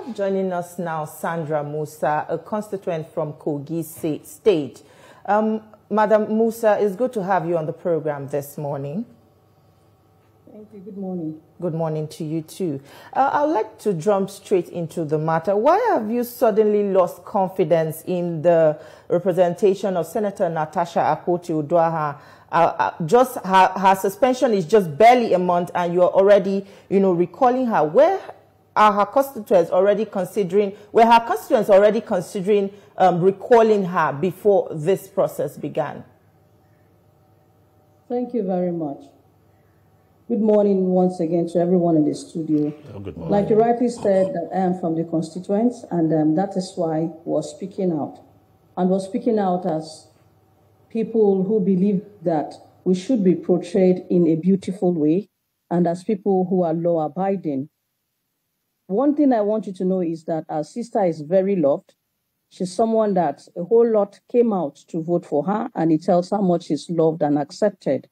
have joining us now Sandra Musa, a constituent from Kogi State. Madam Musa, it's good to have you on the program this morning. Thank you. Good morning. Good morning to you too. I'd like to jump straight into the matter. Why have you suddenly lost confidence in the representation of Senator Natasha Akpoti-Uduaghan? Just her suspension is just barely a month, and you're already, recalling her. Where are her constituents already considering? Were her constituents already considering recalling her before this process began? Thank you very much. Good morning once again to everyone in the studio. Good morning. Like you rightly said, that I am from the constituents, and that is why we're speaking out. And we're speaking out as people who believe that we should be portrayed in a beautiful way, and as people who are law-abiding. One thing I want you to know is that our sister is very loved. She's someone that a whole lot came out to vote for her, and it tells how much she's loved and accepted.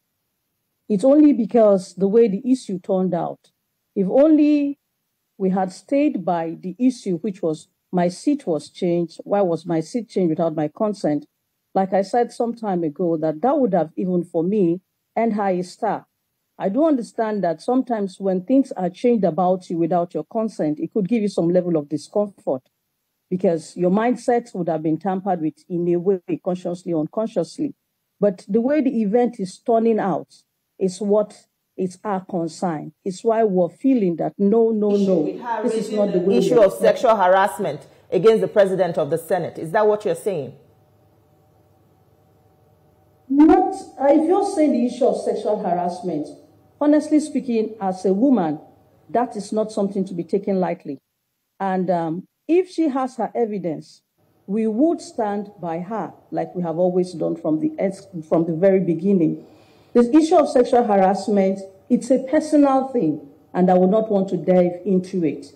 It's only because the way the issue turned out. If only we had stayed by the issue, which was my seat was changed. Why was my seat changed without my consent? Like I said some time ago, that would have, even for me, earned her a star. I do understand that sometimes when things are changed about you without your consent, it could give you some level of discomfort because your mindset would have been tampered with in a way, consciously or unconsciously. But the way the event is turning out is what is our concern. It's why we're feeling that no, this is not the way. Issue of sexual harassment against the president of the Senate. Is that what you're saying? Not, if you're saying the issue of sexual harassment, honestly speaking, as a woman, that is not something to be taken lightly. And if she has her evidence, we would stand by her like we have always done from the very beginning. This issue of sexual harassment, it's a personal thing, and I would not want to dive into it.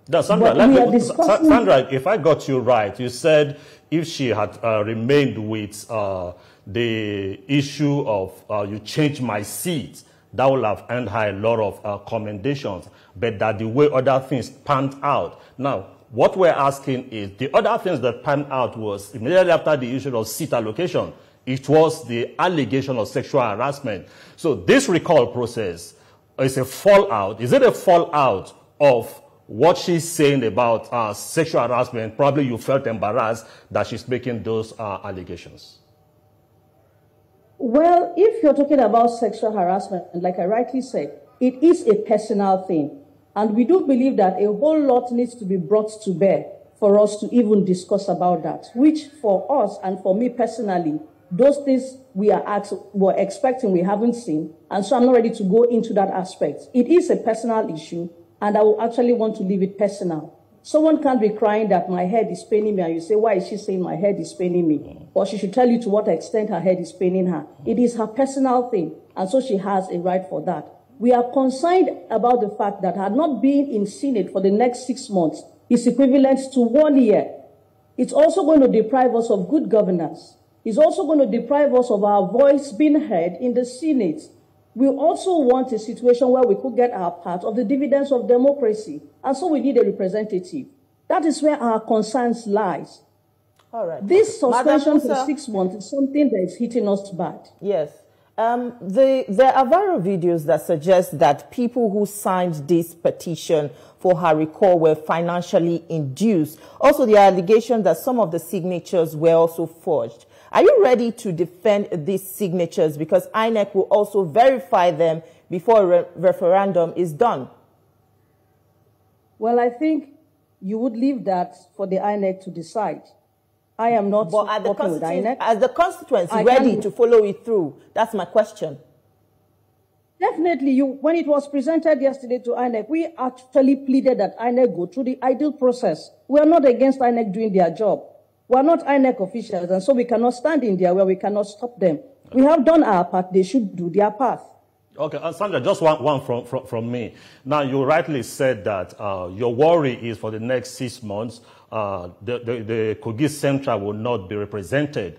Now, Sandra, Sandra, if I got you right, you said if she had remained with the issue of you changed my seat, that would have earned her a lot of commendations, but that the way other things panned out. Now, what we're asking is, the other things that panned out was immediately after the issue of seat allocation, it was the allegation of sexual harassment. So this recall process is a fallout. Is it a fallout of what she's saying about sexual harassment? Probably you felt embarrassed that she's making those allegations. Well, if you're talking about sexual harassment, like I rightly said, it is a personal thing. And we do believe that a whole lot needs to be brought to bear for us to even discuss about that, which for us and for me personally, those things we're expecting, we haven't seen. And so I'm not ready to go into that aspect. It is a personal issue, and I will actually want to leave it personal. Someone can't be crying that my head is paining me, and you say, why is she saying my head is paining me? Or she should tell you to what extent her head is paining her. It is her personal thing, and so she has a right for that. We are concerned about the fact that her not being in Senate for the next 6 months is equivalent to 1 year. It's also going to deprive us of good governance. It's also going to deprive us of our voice being heard in the Senate. We also want a situation where we could get our part of the dividends of democracy. And so we need a representative. That is where our concerns lies. All right. This suspension for 6 months is something that is hitting us bad. Yes. There are viral videos that suggest that people who signed this petition for her recall were financially induced. Also, the allegation that some of the signatures were also forged. Are you ready to defend these signatures? Because INEC will also verify them before a referendum is done. Well, I think you would leave that for the INEC to decide. I am not working with INEC. As the constituency ready to follow it through? That's my question. Definitely. When it was presented yesterday to INEC, we actually pleaded that INEC go through the ideal process. We are not against INEC doing their job. We are not INEC officials, and so we cannot stand in there where we cannot stop them. We have done our part. They should do their part. Okay, Sandra, just one from me. Now, you rightly said that your worry is for the next 6 months, the Kogi Central will not be represented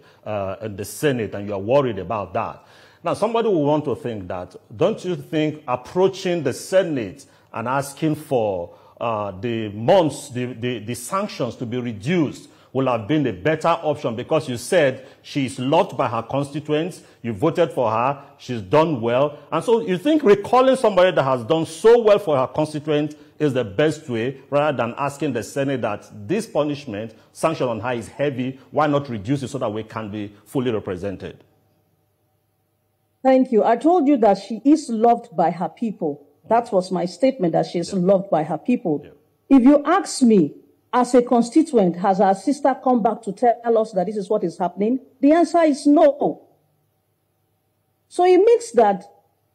in the Senate, and you are worried about that. Now, somebody will want to think that, don't you think approaching the Senate and asking for the months, the sanctions to be reduced will have been a better option, because you said she's loved by her constituents, you voted for her, she's done well. And so you think recalling somebody that has done so well for her constituents is the best way, rather than asking the Senate that this punishment, sanction on her, is heavy, why not reduce it so that we can be fully represented? Thank you. I told you that she is loved by her people. That was my statement, that she is loved by her people. If you ask me, as a constituent, has our sister come back to tell us that this is what is happening? The answer is no. So it means that,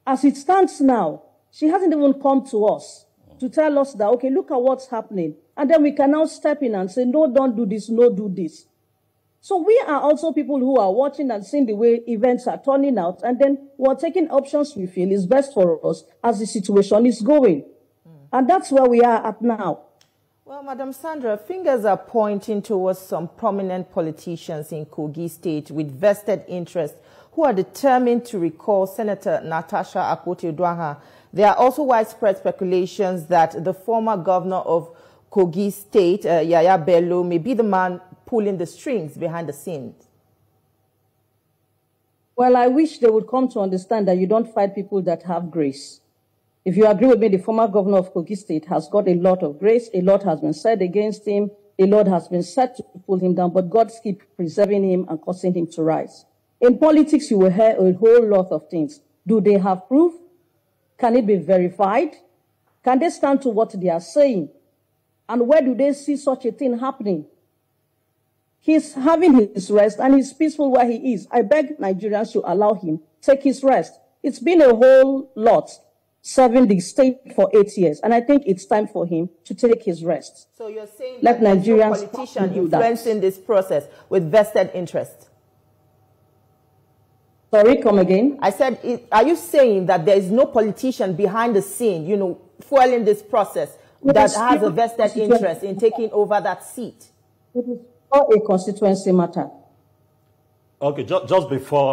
as it stands now, she hasn't even come to us to tell us that, okay, look at what's happening. And then we can now step in and say, no, don't do this, no, do this. So we are also people who are watching and seeing the way events are turning out, and then we're taking options we feel is best for us as the situation is going. And that's where we are at now. Well, Madam Sandra, fingers are pointing towards some prominent politicians in Kogi State with vested interest who are determined to recall Senator Natasha Akpoti-Uduaghan. There are also widespread speculations that the former governor of Kogi State, Yaya Bello, may be the man pulling the strings behind the scenes. Well, I wish they would come to understand that you don't fight people that have grace. If you agree with me, the former governor of Kogi State has got a lot of grace. A lot has been said against him. A lot has been said to pull him down, but God keeps preserving him and causing him to rise. In politics, you will hear a whole lot of things. Do they have proof? Can it be verified? Can they stand to what they are saying? And where do they see such a thing happening? He's having his rest and he's peaceful where he is. I beg Nigerians to allow him take his rest. It's been a whole lot serving the state for 8 years, and I think it's time for him to take his rest. So you're saying let that Nigerians no politician influencing this process with vested interest? Sorry, come again? I said, are you saying that there is no politician behind the scene, you know, fueling this process that has a vested interest in taking over that seat? It is not a constituency matter. Okay, just before